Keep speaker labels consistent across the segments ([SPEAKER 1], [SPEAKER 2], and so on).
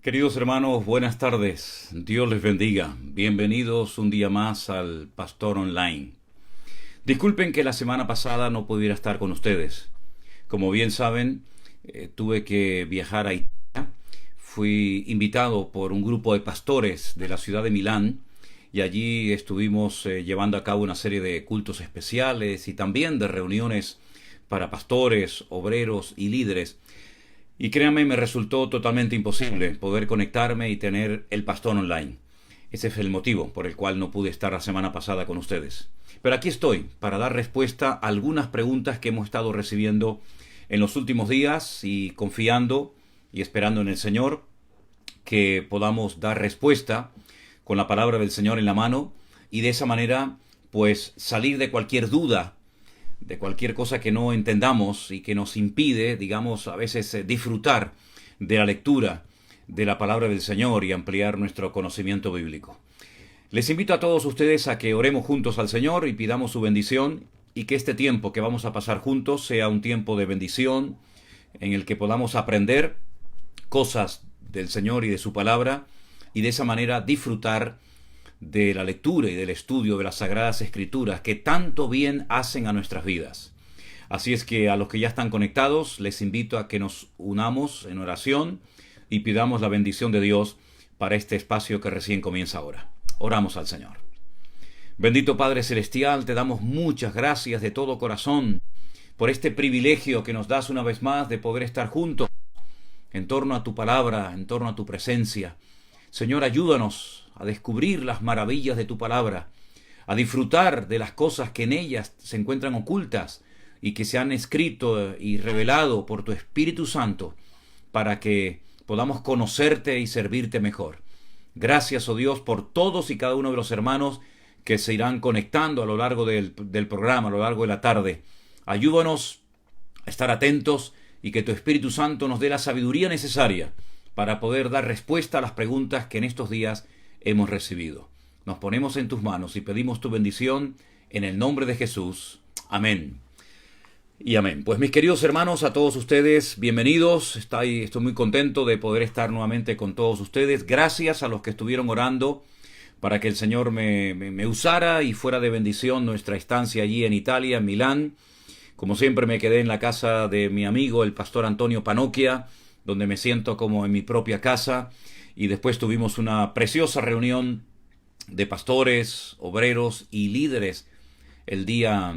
[SPEAKER 1] Queridos hermanos, buenas tardes. Dios les bendiga. Bienvenidos un día más al Pastor Online. Disculpen que la semana pasada no pudiera estar con ustedes. Como bien saben, tuve que viajar a Italia. Fui invitado por un grupo de pastores de la ciudad de Milán y allí estuvimos llevando a cabo una serie de cultos especiales y también de reuniones para pastores, obreros y líderes. Y créanme, me resultó totalmente imposible poder conectarme y tener el Pastor Online. Ese es el motivo por el cual no pude estar la semana pasada con ustedes. Pero aquí estoy para dar respuesta a algunas preguntas que hemos estado recibiendo en los últimos días y confiando y esperando en el Señor que podamos dar respuesta con la palabra del Señor en la mano y de esa manera pues salir de cualquier duda, de cualquier cosa que no entendamos y que nos impide, digamos, a veces disfrutar de la lectura de la palabra del Señor y ampliar nuestro conocimiento bíblico. Les invito a todos ustedes a que oremos juntos al Señor y pidamos su bendición y que este tiempo que vamos a pasar juntos sea un tiempo de bendición en el que podamos aprender cosas del Señor y de su palabra y de esa manera disfrutar de la lectura y del estudio de las Sagradas Escrituras que tanto bien hacen a nuestras vidas. Así es que a los que ya están conectados les invito a que nos unamos en oración y pidamos la bendición de Dios para este espacio que recién comienza ahora. Oramos al Señor. Bendito Padre Celestial, te damos muchas gracias de todo corazón por este privilegio que nos das una vez más de poder estar juntos en torno a tu palabra, en torno a tu presencia. Señor, ayúdanos a descubrir las maravillas de tu palabra, a disfrutar de las cosas que en ellas se encuentran ocultas y que se han escrito y revelado por tu Espíritu Santo para que podamos conocerte y servirte mejor. Gracias, oh Dios, por todos y cada uno de los hermanos que se irán conectando a lo largo del programa, a lo largo de la tarde. Ayúdanos a estar atentos y que tu Espíritu Santo nos dé la sabiduría necesaria para poder dar respuesta a las preguntas que en estos días hemos recibido. Nos ponemos en tus manos y pedimos tu bendición en el nombre de Jesús. Amén. Y amén. Pues mis queridos hermanos, a todos ustedes, bienvenidos. Estoy muy contento de poder estar nuevamente con todos ustedes. Gracias a los que estuvieron orando para que el Señor me usara y fuera de bendición nuestra estancia allí en Italia, en Milán. Como siempre me quedé en la casa de mi amigo, el pastor Antonio Panocchia, donde me siento como en mi propia casa. Y después tuvimos una preciosa reunión de pastores, obreros y líderes el día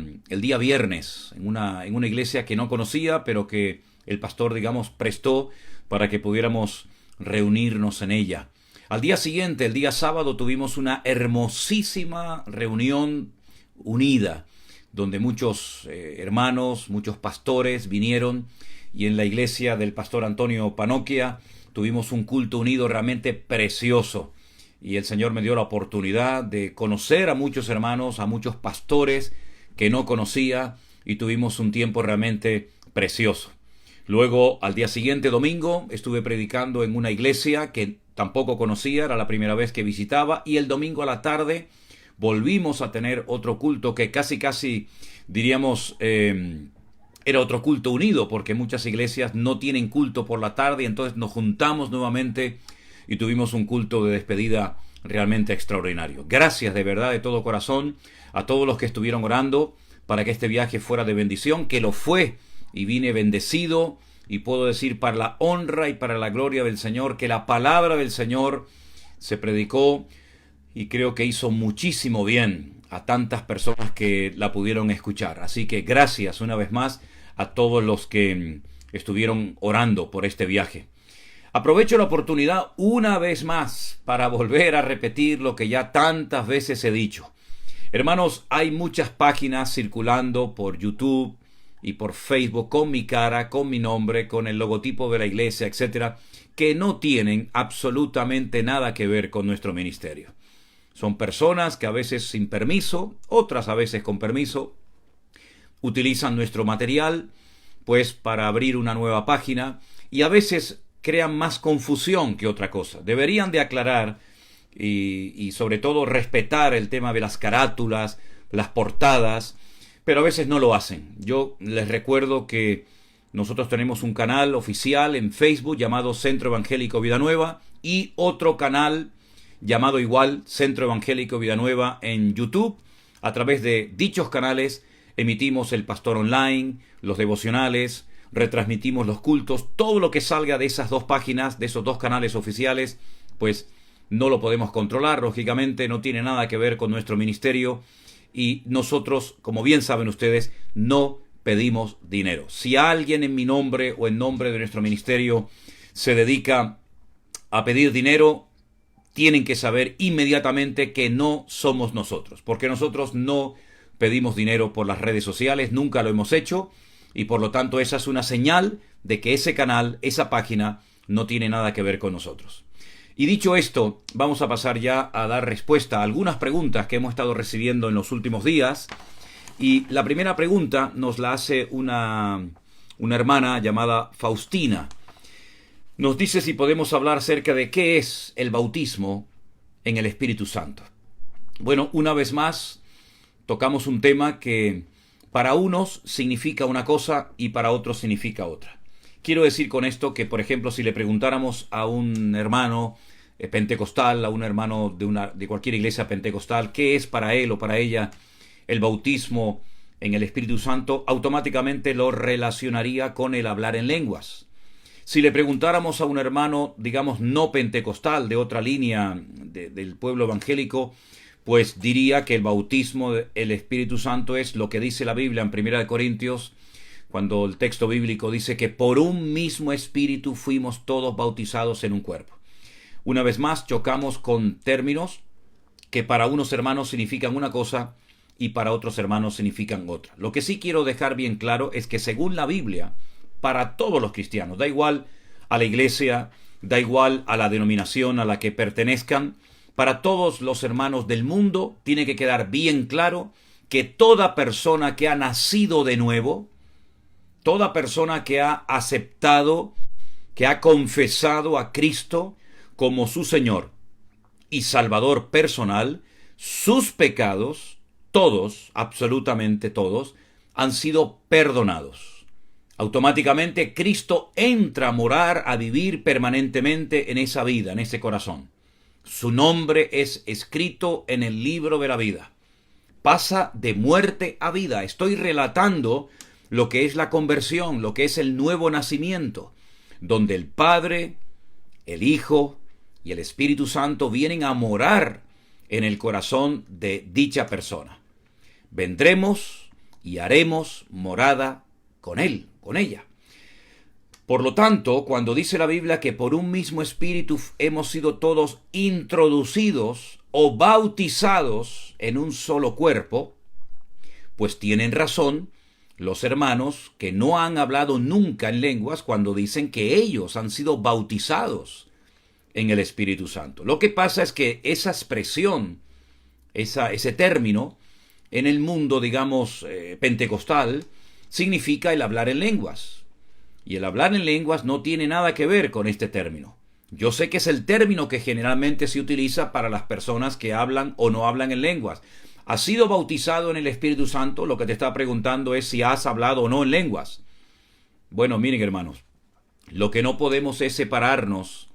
[SPEAKER 1] viernes en una iglesia que no conocía, pero que el pastor, digamos, prestó para que pudiéramos reunirnos en ella. Al día siguiente, el día sábado, tuvimos una hermosísima reunión unida, donde muchos hermanos, muchos pastores vinieron y en la iglesia del pastor Antonio Panocchia tuvimos un culto unido realmente precioso y el Señor me dio la oportunidad de conocer a muchos hermanos, a muchos pastores que no conocía y tuvimos un tiempo realmente precioso. Luego, al día siguiente, domingo, estuve predicando en una iglesia que tampoco conocía, era la primera vez que visitaba, y el domingo a la tarde volvimos a tener otro culto que casi diríamos era otro culto unido, porque muchas iglesias no tienen culto por la tarde, entonces nos juntamos nuevamente y tuvimos un culto de despedida realmente extraordinario. Gracias de verdad, de todo corazón, a todos los que estuvieron orando para que este viaje fuera de bendición, que lo fue, y vine bendecido, y puedo decir para la honra y para la gloria del Señor, que la palabra del Señor se predicó y creo que hizo muchísimo bien a tantas personas que la pudieron escuchar. Así que gracias una vez más a todos los que estuvieron orando por este viaje. Aprovecho la oportunidad una vez más para volver a repetir lo que ya tantas veces he dicho. Hermanos, hay muchas páginas circulando por YouTube y por Facebook con mi cara, con mi nombre, con el logotipo de la iglesia, etcétera, que no tienen absolutamente nada que ver con nuestro ministerio. Son personas que a veces sin permiso, otras a veces con permiso, utilizan nuestro material pues para abrir una nueva página y a veces crean más confusión que otra cosa. Deberían de aclarar y sobre todo respetar el tema de las carátulas, las portadas, pero a veces no lo hacen. Yo les recuerdo que nosotros tenemos un canal oficial en Facebook llamado Centro Evangélico Vida Nueva, y otro canal llamado igual Centro Evangélico Vida Nueva en YouTube. A través de dichos canales emitimos el Pastor Online, los devocionales, retransmitimos los cultos. Todo lo que salga de esas dos páginas, de esos dos canales oficiales, pues no lo podemos controlar, lógicamente no tiene nada que ver con nuestro ministerio y nosotros, como bien saben ustedes, no pedimos dinero. Si alguien en mi nombre o en nombre de nuestro ministerio se dedica a pedir dinero, tienen que saber inmediatamente que no somos nosotros, porque nosotros no pedimos dinero por las redes sociales, nunca lo hemos hecho, y por lo tanto esa es una señal de que ese canal, esa página, no tiene nada que ver con nosotros. Y dicho esto, vamos a pasar ya a dar respuesta a algunas preguntas que hemos estado recibiendo en los últimos días. Y la primera pregunta nos la hace una hermana llamada Faustina. Nos dice si podemos hablar acerca de qué es el bautismo en el Espíritu Santo. Bueno, una vez más, tocamos un tema que para unos significa una cosa y para otros significa otra. Quiero decir con esto que, por ejemplo, si le preguntáramos a un hermano pentecostal, a un hermano de cualquier iglesia pentecostal, qué es para él o para ella el bautismo en el Espíritu Santo, automáticamente lo relacionaría con el hablar en lenguas. Si le preguntáramos a un hermano, digamos, no pentecostal, de otra línea del pueblo evangélico, pues diría que el bautismo del Espíritu Santo es lo que dice la Biblia en 1 Corintios, cuando el texto bíblico dice que por un mismo Espíritu fuimos todos bautizados en un cuerpo. Una vez más, chocamos con términos que para unos hermanos significan una cosa y para otros hermanos significan otra. Lo que sí quiero dejar bien claro es que según la Biblia, para todos los cristianos, da igual a la iglesia, da igual a la denominación a la que pertenezcan, para todos los hermanos del mundo tiene que quedar bien claro que toda persona que ha nacido de nuevo, toda persona que ha aceptado, que ha confesado a Cristo como su Señor y Salvador personal, sus pecados, todos, absolutamente todos, han sido perdonados. Automáticamente Cristo entra a morar, a vivir permanentemente en esa vida, en ese corazón. Su nombre es escrito en el libro de la vida. Pasa de muerte a vida. Estoy relatando lo que es la conversión, lo que es el nuevo nacimiento, donde el Padre, el Hijo y el Espíritu Santo vienen a morar en el corazón de dicha persona. Vendremos y haremos morada con él, con ella. Por lo tanto, cuando dice la Biblia que por un mismo Espíritu hemos sido todos introducidos o bautizados en un solo cuerpo, pues tienen razón los hermanos que no han hablado nunca en lenguas cuando dicen que ellos han sido bautizados en el Espíritu Santo. Lo que pasa es que esa expresión, ese término, en el mundo, digamos, pentecostal, significa el hablar en lenguas. Y el hablar en lenguas no tiene nada que ver con este término. Yo sé que es el término que generalmente se utiliza para las personas que hablan o no hablan en lenguas. ¿Has sido bautizado en el Espíritu Santo? Lo que te está preguntando es si has hablado o no en lenguas. Bueno, miren hermanos, lo que no podemos es separarnos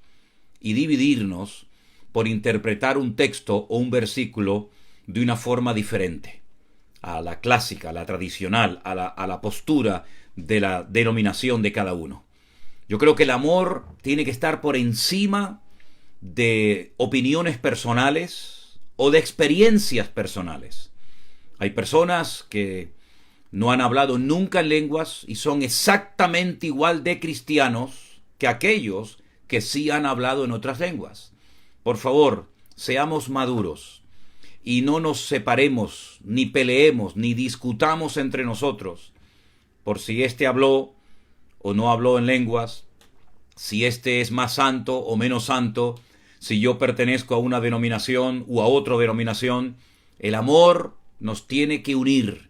[SPEAKER 1] y dividirnos por interpretar un texto o un versículo de una forma diferente a la clásica, a la tradicional, a la postura de la denominación de cada uno. Yo creo que el amor tiene que estar por encima de opiniones personales o de experiencias personales. Hay personas que no han hablado nunca en lenguas y son exactamente igual de cristianos que aquellos que sí han hablado en otras lenguas. Por favor, seamos maduros y no nos separemos, ni peleemos, ni discutamos entre nosotros por si éste habló o no habló en lenguas, si éste es más santo o menos santo, si yo pertenezco a una denominación u a otra denominación. El amor nos tiene que unir.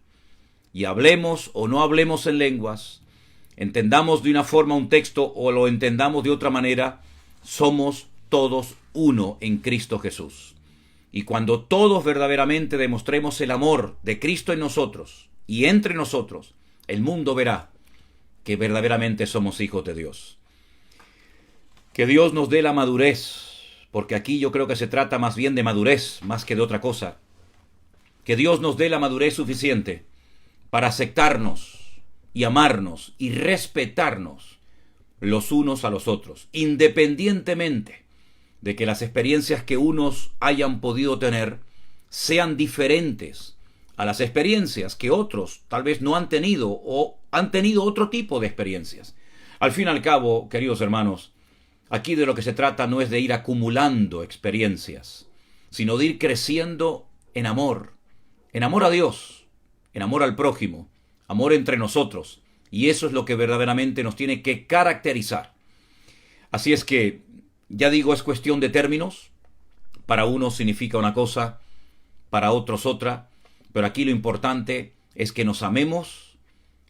[SPEAKER 1] Y hablemos o no hablemos en lenguas, entendamos de una forma un texto o lo entendamos de otra manera, somos todos uno en Cristo Jesús. Y cuando todos verdaderamente demostremos el amor de Cristo en nosotros y entre nosotros, el mundo verá que verdaderamente somos hijos de Dios. Que Dios nos dé la madurez, porque aquí yo creo que se trata más bien de madurez, más que de otra cosa. Que Dios nos dé la madurez suficiente para aceptarnos y amarnos y respetarnos los unos a los otros, independientemente de que las experiencias que unos hayan podido tener sean diferentes a las experiencias que otros tal vez no han tenido o han tenido otro tipo de experiencias. Al fin y al cabo, queridos hermanos, aquí de lo que se trata no es de ir acumulando experiencias, sino de ir creciendo en amor a Dios, en amor al prójimo, amor entre nosotros. Y eso es lo que verdaderamente nos tiene que caracterizar. Así es que, ya digo, es cuestión de términos. Para unos significa una cosa, para otros otra. Pero aquí lo importante es que nos amemos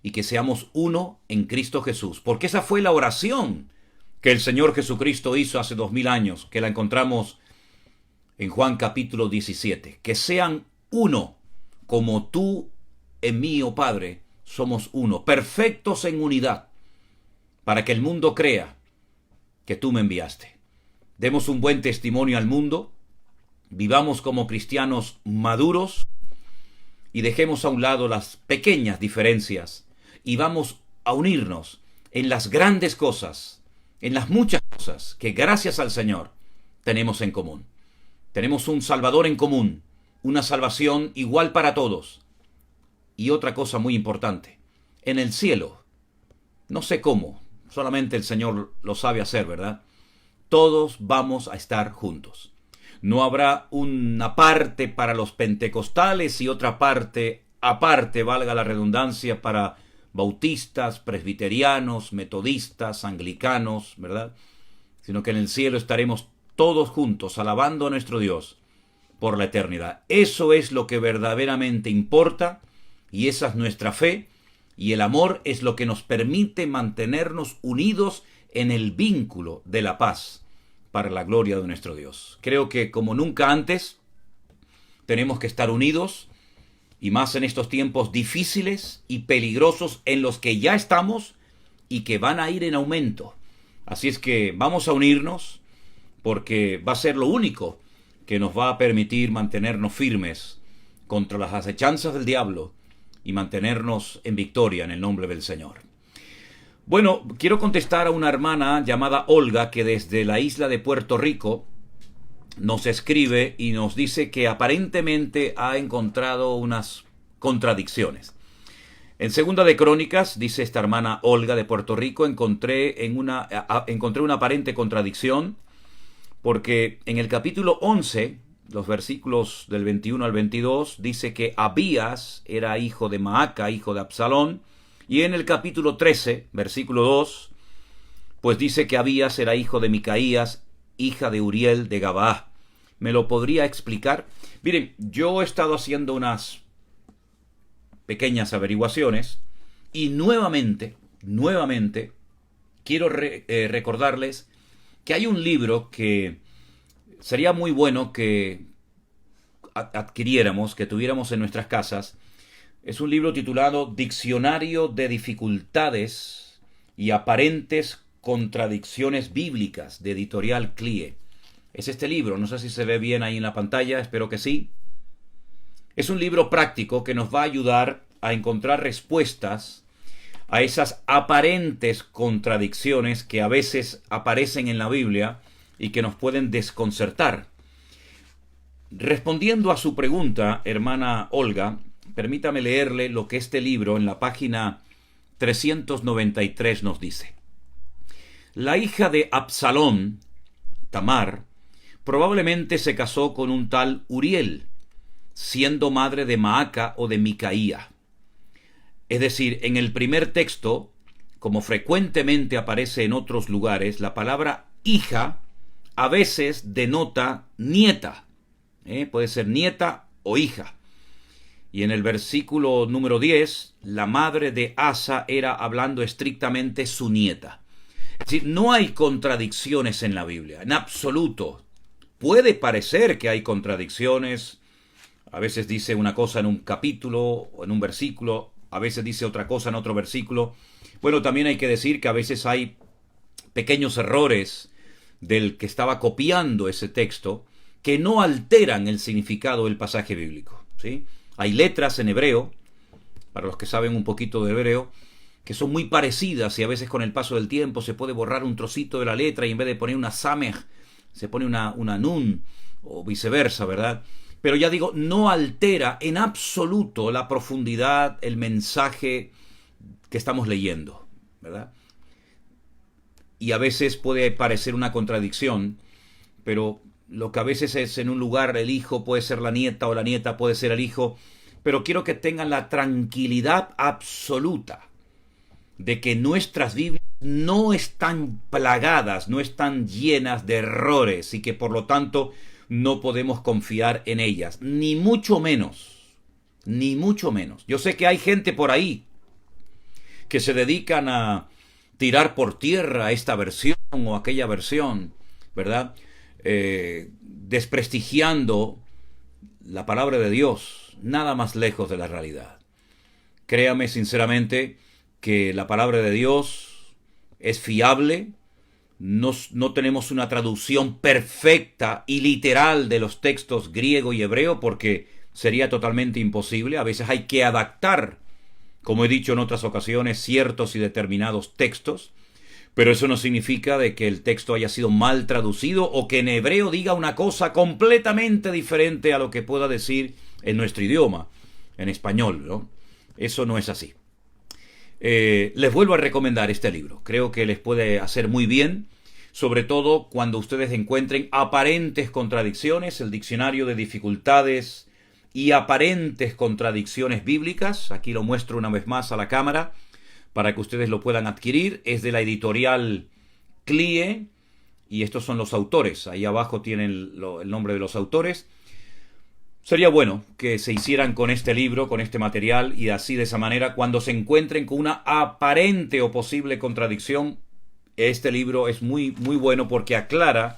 [SPEAKER 1] y que seamos uno en Cristo Jesús. Porque esa fue la oración que el Señor Jesucristo hizo hace 2000 años, que la encontramos en Juan capítulo 17. Que sean uno, como tú en mí, oh Padre, somos uno, perfectos en unidad, para que el mundo crea que tú me enviaste. Demos un buen testimonio al mundo, vivamos como cristianos maduros y dejemos a un lado las pequeñas diferencias y vamos a unirnos en las grandes cosas, en las muchas cosas que gracias al Señor tenemos en común. Tenemos un Salvador en común, una salvación igual para todos. Y otra cosa muy importante, en el cielo, no sé cómo, solamente el Señor lo sabe hacer, ¿verdad? Todos vamos a estar juntos. No habrá una parte para los pentecostales y otra parte aparte, valga la redundancia, para bautistas, presbiterianos, metodistas, anglicanos, ¿verdad? Sino que en el cielo estaremos todos juntos, alabando a nuestro Dios por la eternidad. Eso es lo que verdaderamente importa y esa es nuestra fe y el amor es lo que nos permite mantenernos unidos en el vínculo de la paz para la gloria de nuestro Dios. Creo que como nunca antes tenemos que estar unidos y más en estos tiempos difíciles y peligrosos en los que ya estamos y que van a ir en aumento. Así es que vamos a unirnos porque va a ser lo único que nos va a permitir mantenernos firmes contra las acechanzas del diablo y mantenernos en victoria en el nombre del Señor. Bueno, quiero contestar a una hermana llamada Olga que desde la isla de Puerto Rico nos escribe y nos dice que aparentemente ha encontrado unas contradicciones. En Segunda de Crónicas, dice esta hermana Olga de Puerto Rico, encontré una aparente contradicción porque en el capítulo 11, los versículos del 21 al 22, dice que Abías era hijo de Maaca, hijo de Absalón, y en el capítulo 13, versículo 2, pues dice que Abías era hijo de Micaías, hija de Uriel de Gabaá. ¿Me lo podría explicar? Miren, yo he estado haciendo unas pequeñas averiguaciones y nuevamente quiero recordarles que hay un libro que sería muy bueno que adquiriéramos, que tuviéramos en nuestras casas. Es un libro titulado Diccionario de Dificultades y Aparentes Contradicciones Bíblicas, de Editorial CLIE. Es este libro, no sé si se ve bien ahí en la pantalla, espero que sí. Es un libro práctico que nos va a ayudar a encontrar respuestas a esas aparentes contradicciones que a veces aparecen en la Biblia y que nos pueden desconcertar. Respondiendo a su pregunta, hermana Olga, permítame leerle lo que este libro en la página 393 nos dice. La hija de Absalón, Tamar, probablemente se casó con un tal Uriel, siendo madre de Maaca o de Micaía. Es decir, en el primer texto, como frecuentemente aparece en otros lugares, la palabra hija a veces denota nieta. Puede ser nieta o hija. Y en el versículo número 10, la madre de Asa era hablando estrictamente su nieta. Es decir, no hay contradicciones en la Biblia, en absoluto. Puede parecer que hay contradicciones. A veces dice una cosa en un capítulo o en un versículo, a veces dice otra cosa en otro versículo. Bueno, también hay que decir que a veces hay pequeños errores del que estaba copiando ese texto que no alteran el significado del pasaje bíblico, ¿sí? Hay letras en hebreo, para los que saben un poquito de hebreo, que son muy parecidas y a veces con el paso del tiempo se puede borrar un trocito de la letra y en vez de poner una samej se pone una nun o viceversa, ¿verdad? Pero ya digo, no altera en absoluto la profundidad, el mensaje que estamos leyendo, ¿verdad? Y a veces puede parecer una contradicción, pero lo que a veces es en un lugar el hijo puede ser la nieta o la nieta puede ser el hijo, pero quiero que tengan la tranquilidad absoluta de que nuestras Biblias no están plagadas, no están llenas de errores y que por lo tanto no podemos confiar en ellas, ni mucho menos, ni mucho menos. Yo sé que hay gente por ahí que se dedican a tirar por tierra esta versión o aquella versión, ¿verdad? Desprestigiando la palabra de Dios, nada más lejos de la realidad. Créame sinceramente que la palabra de Dios es fiable. No tenemos una traducción perfecta y literal de los textos griego y hebreo porque sería totalmente imposible. A veces hay que adaptar, como he dicho en otras ocasiones, ciertos y determinados textos, pero eso no significa de que el texto haya sido mal traducido o que en hebreo diga una cosa completamente diferente a lo que pueda decir en nuestro idioma, en español, ¿no? Eso no es así. Les vuelvo a recomendar este libro. Creo que les puede hacer muy bien, sobre todo cuando ustedes encuentren aparentes contradicciones, el diccionario de dificultades y aparentes contradicciones bíblicas. Aquí lo muestro una vez más a la cámara para que ustedes lo puedan adquirir. Es de la editorial CLIE y estos son los autores. Ahí abajo tienen el nombre de los autores. Sería bueno que se hicieran con este libro, con este material, y así de esa manera, cuando se encuentren con una aparente o posible contradicción, este libro es muy, muy bueno porque aclara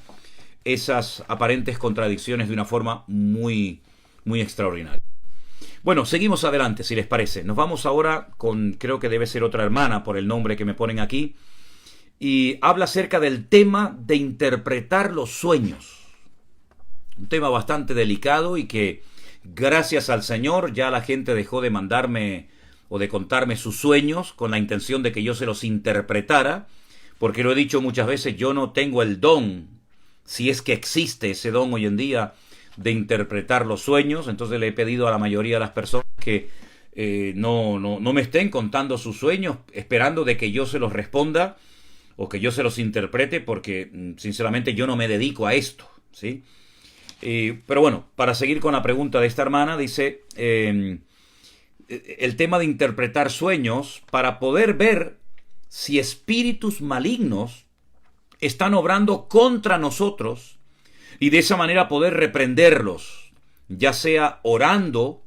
[SPEAKER 1] esas aparentes contradicciones de una forma muy, muy extraordinaria. Bueno, seguimos adelante, si les parece. Nos vamos ahora con, creo que debe ser otra hermana por el nombre que me ponen aquí, y habla acerca del tema de interpretar los sueños. Un tema bastante delicado y que gracias al Señor ya la gente dejó de mandarme o de contarme sus sueños con la intención de que yo se los interpretara, porque lo he dicho muchas veces, yo no tengo el don, si es que existe ese don hoy en día, de interpretar los sueños. Entonces le he pedido a la mayoría de las personas que no me estén contando sus sueños esperando de que yo se los responda o que yo se los interprete, porque sinceramente yo no me dedico a esto, ¿sí? Pero bueno, para seguir con la pregunta de esta hermana, dice el tema de interpretar sueños para poder ver si espíritus malignos están obrando contra nosotros y de esa manera poder reprenderlos, ya sea orando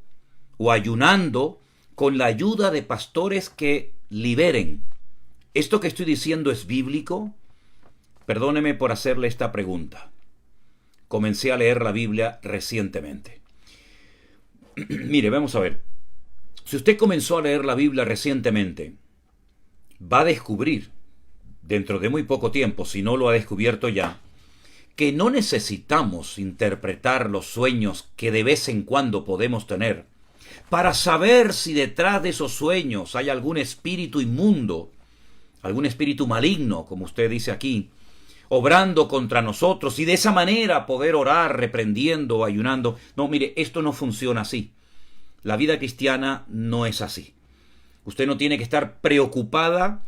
[SPEAKER 1] o ayunando con la ayuda de pastores que liberen. ¿Esto que estoy diciendo es bíblico? Perdóneme por hacerle esta pregunta. Comencé a leer la Biblia recientemente. Mire, vamos a ver. Si usted comenzó a leer la Biblia recientemente, va a descubrir, dentro de muy poco tiempo, si no lo ha descubierto ya, que no necesitamos interpretar los sueños que de vez en cuando podemos tener para saber si detrás de esos sueños hay algún espíritu inmundo, algún espíritu maligno, como usted dice aquí, obrando contra nosotros y de esa manera poder orar reprendiendo o ayunando. No, mire, esto no funciona así. La vida cristiana no es así. Usted no tiene que estar preocupada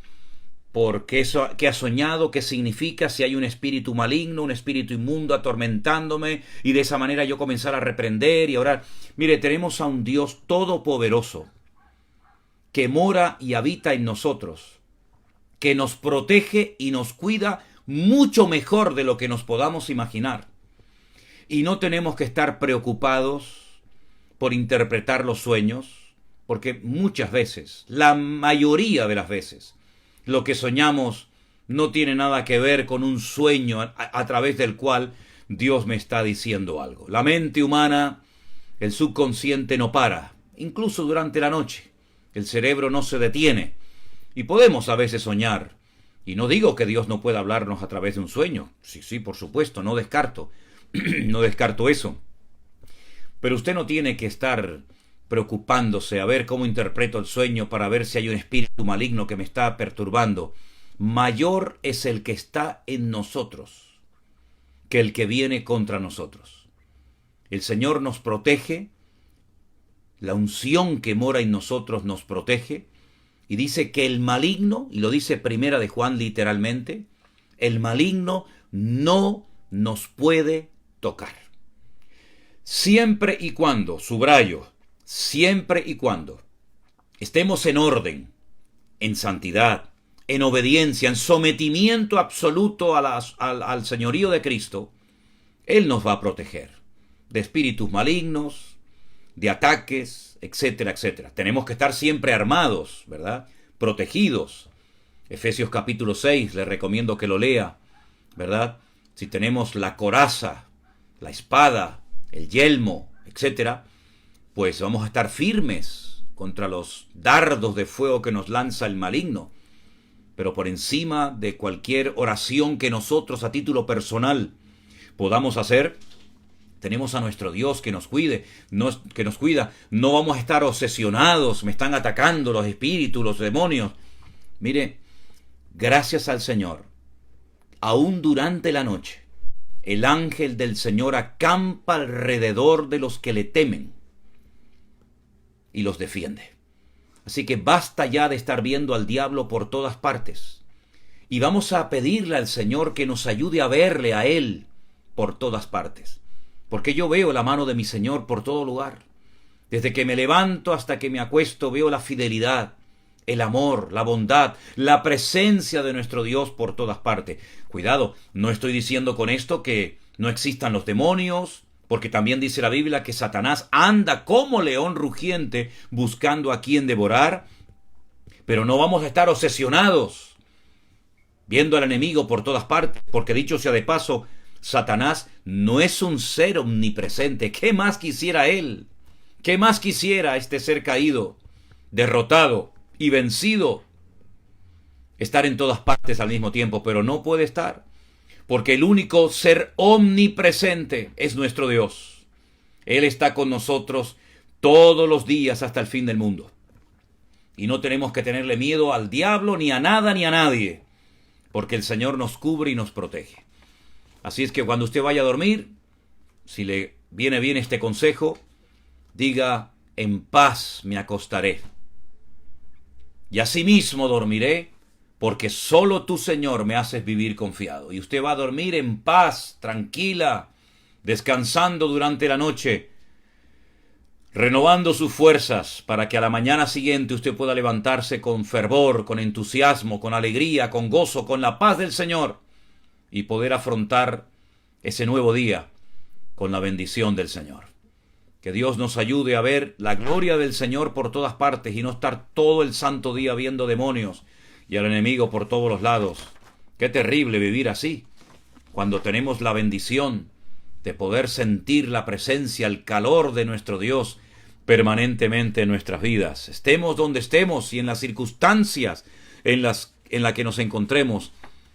[SPEAKER 1] por qué ha soñado, qué significa, si hay un espíritu maligno, un espíritu inmundo atormentándome y de esa manera yo comenzar a reprender y a orar. Mire, tenemos a un Dios todopoderoso que mora y habita en nosotros, que nos protege y nos cuida mucho mejor de lo que nos podamos imaginar. Y no tenemos que estar preocupados por interpretar los sueños, porque muchas veces, la mayoría de las veces, lo que soñamos no tiene nada que ver con un sueño a través del cual Dios me está diciendo algo. La mente humana, el subconsciente no para, incluso durante la noche. El cerebro no se detiene y podemos a veces soñar Y no digo que Dios no pueda hablarnos a través de un sueño. Sí, sí, por supuesto, no descarto. No descarto eso. Pero usted no tiene que estar preocupándose a ver cómo interpreto el sueño para ver si hay un espíritu maligno que me está perturbando. Mayor es el que está en nosotros que el que viene contra nosotros. El Señor nos protege, la unción que mora en nosotros nos protege, y dice que el maligno, y lo dice Primera de Juan literalmente, el maligno no nos puede tocar. Siempre y cuando, subrayo, siempre y cuando estemos en orden, en santidad, en obediencia, en sometimiento absoluto al señorío de Cristo, Él nos va a proteger de espíritus malignos, de ataques, etcétera, etcétera. Tenemos que estar siempre armados, ¿verdad? Protegidos. Efesios capítulo 6, le recomiendo que lo lea, ¿verdad? Si tenemos la coraza, la espada, el yelmo, etcétera, pues vamos a estar firmes contra los dardos de fuego que nos lanza el maligno. Pero por encima de cualquier oración que nosotros a título personal podamos hacer, tenemos a nuestro Dios que nos cuide, que nos cuida. No vamos a estar obsesionados, me están atacando los espíritus, los demonios. Mire, gracias al Señor, aún durante la noche, el ángel del Señor acampa alrededor de los que le temen y los defiende. Así que basta ya de estar viendo al diablo por todas partes. Y vamos a pedirle al Señor que nos ayude a verle a Él por todas partes. Porque yo veo la mano de mi Señor por todo lugar. Desde que me levanto hasta que me acuesto veo la fidelidad, el amor, la bondad, la presencia de nuestro Dios por todas partes. Cuidado, no estoy diciendo con esto que no existan los demonios, porque también dice la Biblia que Satanás anda como león rugiente buscando a quien devorar, pero no vamos a estar obsesionados viendo al enemigo por todas partes, porque dicho sea de paso, Satanás no es un ser omnipresente. ¿Qué más quisiera él? ¿Qué más quisiera este ser caído, derrotado y vencido? Estar en todas partes al mismo tiempo, pero no puede estar. Porque el único ser omnipresente es nuestro Dios. Él está con nosotros todos los días hasta el fin del mundo. Y no tenemos que tenerle miedo al diablo, ni a nada, ni a nadie. Porque el Señor nos cubre y nos protege. Así es que cuando usted vaya a dormir, si le viene bien este consejo, diga, en paz me acostaré. Y asimismo dormiré, porque solo tú, Señor, me haces vivir confiado. Y usted va a dormir en paz, tranquila, descansando durante la noche, renovando sus fuerzas para que a la mañana siguiente usted pueda levantarse con fervor, con entusiasmo, con alegría, con gozo, con la paz del Señor y poder afrontar ese nuevo día con la bendición del Señor. Que Dios nos ayude a ver la gloria del Señor por todas partes y no estar todo el santo día viendo demonios y al enemigo por todos los lados. Qué terrible vivir así, cuando tenemos la bendición de poder sentir la presencia, el calor de nuestro Dios permanentemente en nuestras vidas. Estemos donde estemos y en las circunstancias en las que nos encontremos,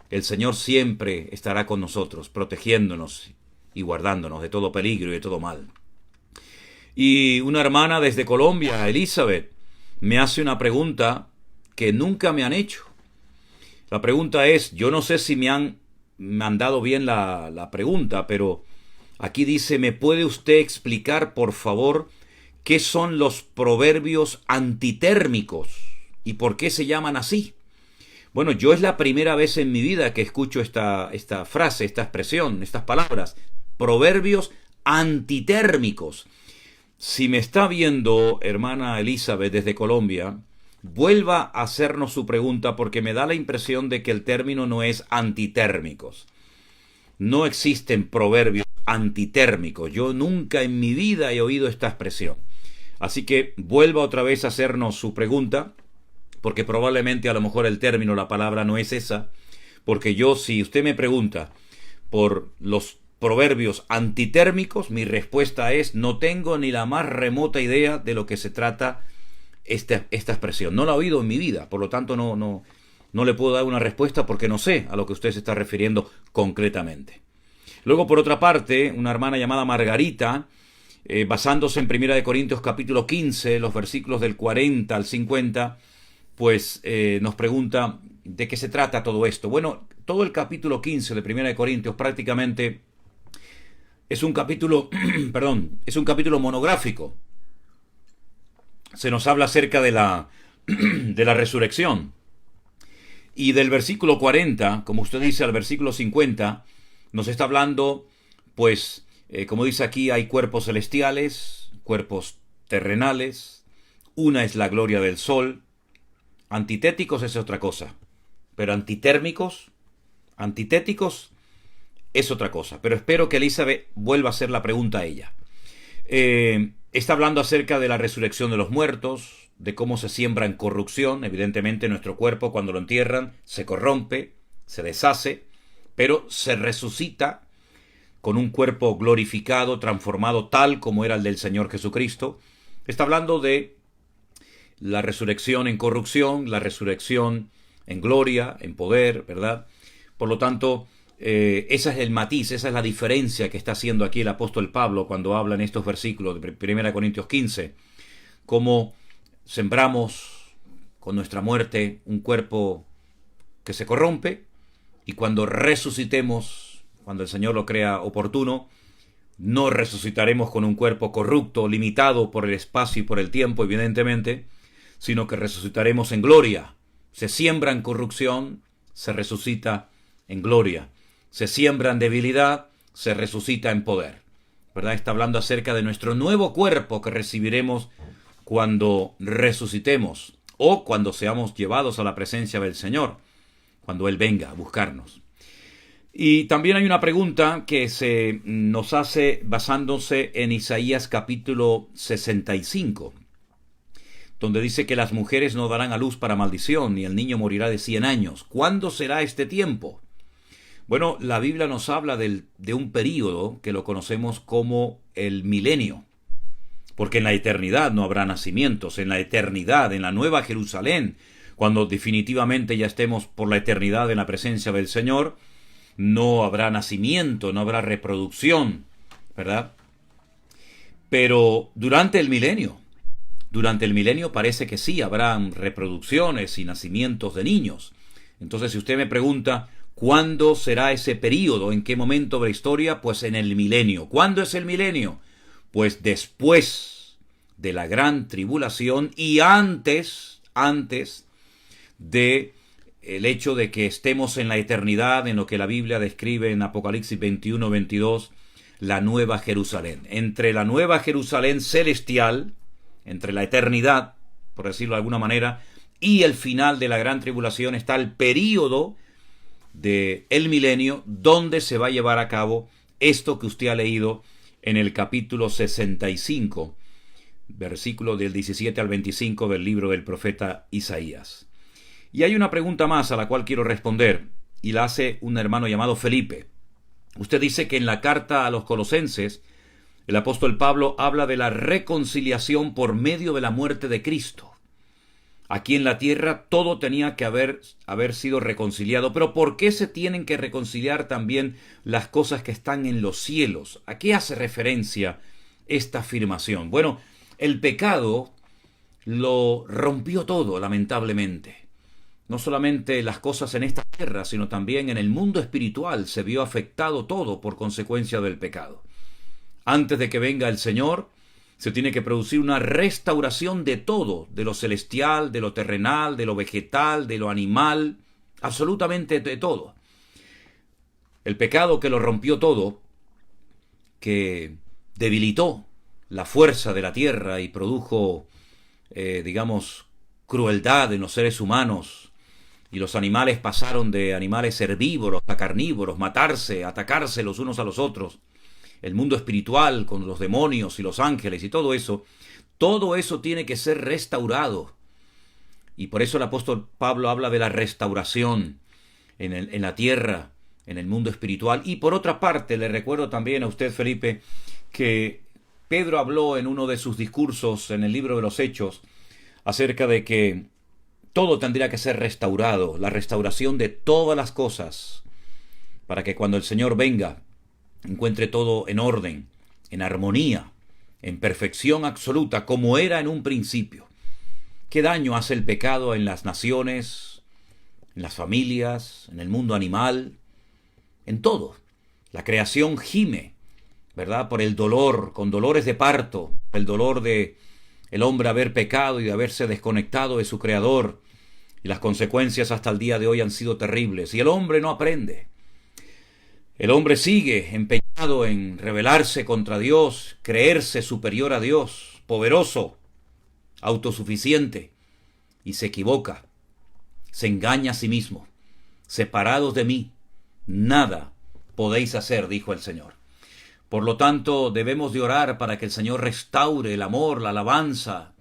[SPEAKER 1] el Señor siempre estará con nosotros, protegiéndonos y guardándonos de todo peligro y de todo mal. Y una hermana desde Colombia, Elizabeth, me hace una pregunta que nunca me han hecho. La pregunta es, yo no sé si me han mandado bien la pregunta, pero aquí dice, ¿me puede usted explicar, por favor, qué son los proverbios antitérmicos y por qué se llaman así? Bueno, yo es la primera vez en mi vida que escucho esta frase, esta expresión, estas palabras, proverbios antitérmicos. Si me está viendo, hermana Elizabeth, desde Colombia, vuelva a hacernos su pregunta porque me da la impresión de que el término no es antitérmicos. No existen proverbios antitérmicos. Yo nunca en mi vida he oído esta expresión. Así que vuelva otra vez a hacernos su pregunta, porque probablemente a lo mejor el término, la palabra no es esa, porque yo, si usted me pregunta por los proverbios antitérmicos, mi respuesta es, no tengo ni la más remota idea de lo que se trata esta expresión. No la he oído en mi vida, por lo tanto no No le puedo dar una respuesta porque no sé a lo que usted se está refiriendo concretamente. Luego, por otra parte, una hermana llamada Margarita, basándose en 1 Corintios capítulo 15, los versículos del 40 al 50, pues nos pregunta de qué se trata todo esto. Bueno, todo el capítulo 15 de 1 Corintios prácticamente es un capítulo, perdón, es un capítulo monográfico. Se nos habla acerca de la resurrección. Y del versículo 40, como usted dice, al versículo 50, nos está hablando, pues, como dice aquí, hay cuerpos celestiales, cuerpos terrenales, una es la gloria del sol, antitéticos es otra cosa, pero antitéticos es otra cosa. Pero espero que Elizabeth vuelva a hacer la pregunta a ella. Está hablando acerca de la resurrección de los muertos, de cómo se siembra en corrupción. Evidentemente nuestro cuerpo cuando lo entierran se corrompe, se deshace, pero se resucita con un cuerpo glorificado, transformado tal como era el del Señor Jesucristo. Está hablando de la resurrección en corrupción, la resurrección en gloria, en poder, ¿verdad? Por lo tanto, ese es el matiz, esa es la diferencia que está haciendo aquí el apóstol Pablo cuando habla en estos versículos de 1 Corintios 15, cómo sembramos con nuestra muerte un cuerpo que se corrompe, y cuando resucitemos, cuando el Señor lo crea oportuno, no resucitaremos con un cuerpo corrupto, limitado por el espacio y por el tiempo, evidentemente, sino que resucitaremos en gloria. Se siembra en corrupción, se resucita en gloria. Se siembra en debilidad, se resucita en poder. ¿Verdad? Está hablando acerca de nuestro nuevo cuerpo que recibiremos cuando resucitemos o cuando seamos llevados a la presencia del Señor, cuando Él venga a buscarnos. Y también hay una pregunta que se nos hace basándose en Isaías capítulo 65, donde dice que las mujeres no darán a luz para maldición, ni el niño morirá de 100 años. ¿Cuándo será este tiempo? Bueno, la Biblia nos habla de un período que lo conocemos como el milenio, porque en la eternidad no habrá nacimientos, en la eternidad, en la nueva Jerusalén, cuando definitivamente ya estemos por la eternidad en la presencia del Señor, no habrá nacimiento, no habrá reproducción, ¿verdad? Pero durante el milenio parece que sí, habrán reproducciones y nacimientos de niños. Entonces, si usted me pregunta, ¿cuándo será ese período? ¿En qué momento de la historia? Pues en el milenio. ¿Cuándo es el milenio? Pues después de la gran tribulación y antes de el hecho de que estemos en la eternidad, en lo que la Biblia describe en Apocalipsis 21-22, la Nueva Jerusalén. Entre la Nueva Jerusalén celestial, entre la eternidad, por decirlo de alguna manera, y el final de la gran tribulación está el período del milenio, donde se va a llevar a cabo esto que usted ha leído en el capítulo 65, versículo del 17 al 25 del libro del profeta Isaías. Y hay una pregunta más a la cual quiero responder, y la hace un hermano llamado Felipe. Usted dice que en la carta a los Colosenses, el apóstol Pablo habla de la reconciliación por medio de la muerte de Cristo. Aquí en la tierra todo tenía que haber sido reconciliado, pero ¿por qué se tienen que reconciliar también las cosas que están en los cielos? ¿A qué hace referencia esta afirmación? Bueno, el pecado lo rompió todo, lamentablemente. No solamente las cosas en esta tierra, sino también en el mundo espiritual se vio afectado todo por consecuencia del pecado. Antes de que venga el Señor, se tiene que producir una restauración de todo, de lo celestial, de lo terrenal, de lo vegetal, de lo animal, absolutamente de todo. El pecado que lo rompió todo, que debilitó la fuerza de la tierra y produjo, crueldad en los seres humanos, y los animales pasaron de animales herbívoros a carnívoros, matarse, atacarse los unos a los otros. El mundo espiritual con los demonios y los ángeles y todo eso tiene que ser restaurado. Y por eso el apóstol Pablo habla de la restauración en la tierra, en el mundo espiritual. Y por otra parte, le recuerdo también a usted, Felipe, que Pedro habló en uno de sus discursos en el libro de los Hechos acerca de que Todo tendría que ser restaurado, la restauración de todas las cosas, para que cuando el Señor venga, encuentre todo en orden, en armonía, en perfección absoluta, como era en un principio. ¿Qué daño hace el pecado en las naciones, en las familias, en el mundo animal, en todo? La creación gime, ¿verdad? Por el dolor, con dolores de parto, el dolor de el hombre haber pecado y de haberse desconectado de su Creador. Y las consecuencias hasta el día de hoy han sido terribles. Y el hombre no aprende. El hombre sigue empeñado en rebelarse contra Dios, creerse superior a Dios, poderoso, autosuficiente, y se equivoca, se engaña a sí mismo. Separados de mí, nada podéis hacer, dijo el Señor. Por lo tanto, debemos de orar para que el Señor restaure el amor, la alabanza.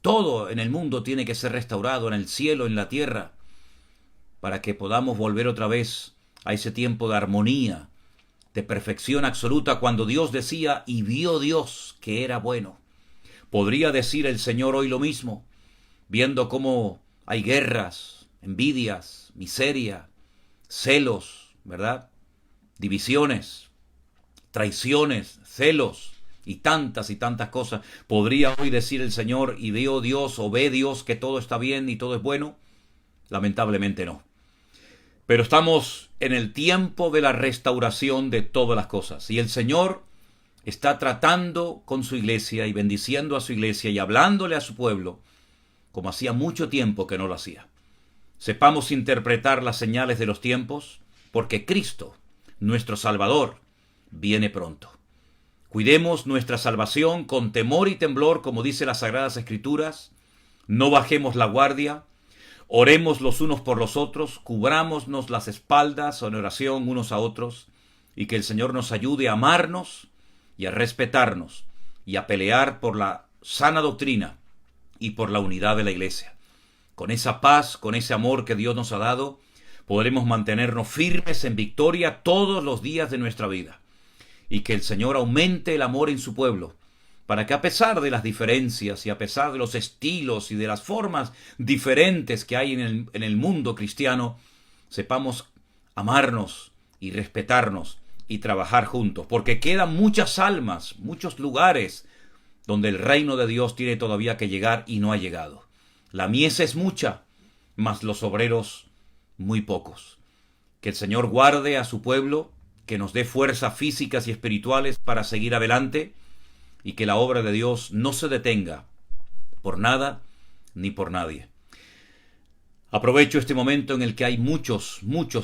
[SPEAKER 1] Todo en el mundo tiene que ser restaurado, en el cielo, en la tierra, para que podamos volver otra vez a ese tiempo de armonía, de perfección absoluta, cuando Dios decía, y vio Dios que era bueno. ¿Podría decir el Señor hoy lo mismo, viendo cómo hay guerras, envidias, miseria, celos, ¿verdad? Divisiones, traiciones, celos y tantas cosas? ¿Podría hoy decir el Señor, y veo Dios o ve Dios que todo está bien y todo es bueno? Lamentablemente no. Pero estamos en el tiempo de la restauración de todas las cosas. Y el Señor está tratando con su iglesia y bendiciendo a su iglesia y hablándole a su pueblo como hacía mucho tiempo que no lo hacía. Sepamos interpretar las señales de los tiempos, porque Cristo, nuestro Salvador, viene pronto. Cuidemos nuestra salvación con temor y temblor, como dice las Sagradas Escrituras. No bajemos la guardia. Oremos los unos por los otros. Cubrámonos las espaldas en oración unos a otros. Y que el Señor nos ayude a amarnos y a respetarnos y a pelear por la sana doctrina y por la unidad de la iglesia. Con esa paz, con ese amor que Dios nos ha dado, podremos mantenernos firmes en victoria todos los días de nuestra vida. Y que el Señor aumente el amor en su pueblo, para que a pesar de las diferencias y a pesar de los estilos y de las formas diferentes que hay en el mundo cristiano, sepamos amarnos y respetarnos y trabajar juntos, porque quedan muchas almas, muchos lugares donde el reino de Dios tiene todavía que llegar y no ha llegado. La mies es mucha, mas los obreros muy pocos. Que el Señor guarde a su pueblo, que nos dé fuerzas físicas y espirituales para seguir adelante, y que la obra de Dios no se detenga por nada ni por nadie. Aprovecho este momento en el que hay muchos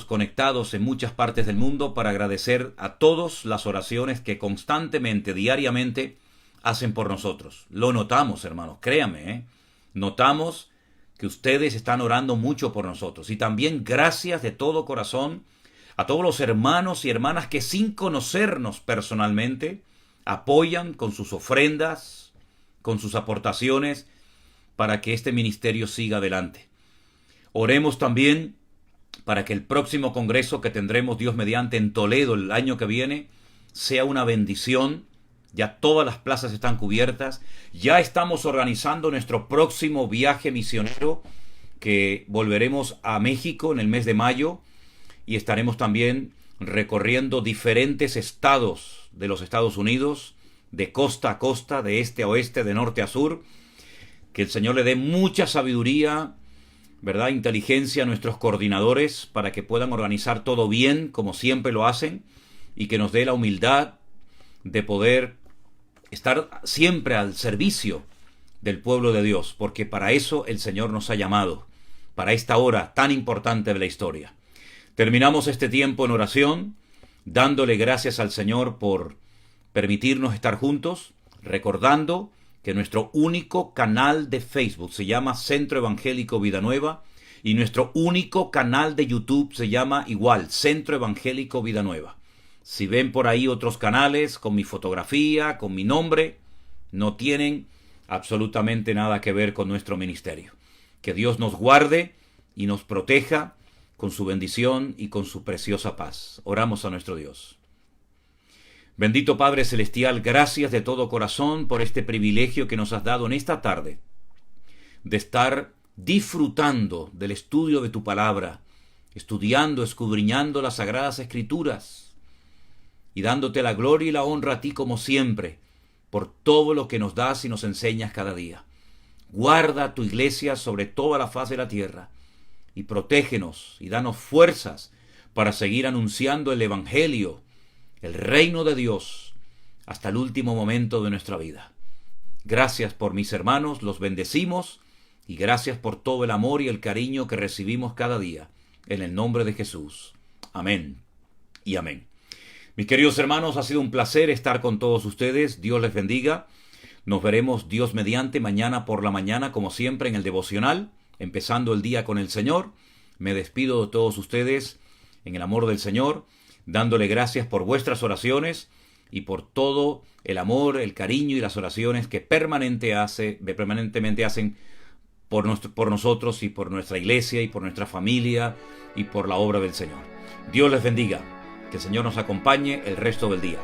[SPEAKER 1] conectados en muchas partes del mundo para agradecer a todos las oraciones que constantemente, diariamente, hacen por nosotros. Lo notamos, hermanos, créanme, Notamos que ustedes están orando mucho por nosotros. Y también gracias de todo corazón a todos los hermanos y hermanas que sin conocernos personalmente apoyan con sus ofrendas, con sus aportaciones, para que este ministerio siga adelante. Oremos también para que el próximo congreso que tendremos, Dios mediante, en Toledo el año que viene, sea una bendición. Ya todas las plazas están cubiertas. Ya estamos organizando nuestro próximo viaje misionero, que volveremos a México en el mes de mayo, y estaremos también recorriendo diferentes estados de los Estados Unidos, de costa a costa, de este a oeste, de norte a sur. Que el Señor le dé mucha sabiduría, ¿verdad?, inteligencia a nuestros coordinadores para que puedan organizar todo bien, como siempre lo hacen, y que nos dé la humildad de poder estar siempre al servicio del pueblo de Dios, porque para eso el Señor nos ha llamado, para esta hora tan importante de la historia. Terminamos este tiempo en oración, dándole gracias al Señor por permitirnos estar juntos, recordando que nuestro único canal de Facebook se llama Centro Evangélico Vida Nueva, y nuestro único canal de YouTube se llama igual, Centro Evangélico Vida Nueva. Si ven por ahí otros canales con mi fotografía, con mi nombre, no tienen absolutamente nada que ver con nuestro ministerio. Que Dios nos guarde y nos proteja con su bendición y con su preciosa paz. Oramos a nuestro Dios. Bendito Padre Celestial, gracias de todo corazón por este privilegio que nos has dado en esta tarde de estar disfrutando del estudio de tu palabra, estudiando, escudriñando las sagradas escrituras y dándote la gloria y la honra a ti como siempre por todo lo que nos das y nos enseñas cada día. Guarda tu iglesia sobre toda la faz de la tierra y protégenos y danos fuerzas para seguir anunciando el Evangelio, el reino de Dios, hasta el último momento de nuestra vida. Gracias por mis hermanos, los bendecimos y gracias por todo el amor y el cariño que recibimos cada día. En el nombre de Jesús. Amén y amén. Mis queridos hermanos, ha sido un placer estar con todos ustedes. Dios les bendiga. Nos veremos Dios mediante mañana por la mañana, como siempre, en el devocional, empezando el día con el Señor. Me despido de todos ustedes en el amor del Señor, dándole gracias por vuestras oraciones y por todo el amor, el cariño y las oraciones que permanentemente hacen por nosotros y por nuestra iglesia y por nuestra familia y por la obra del Señor. Dios les bendiga. Que el Señor nos acompañe el resto del día.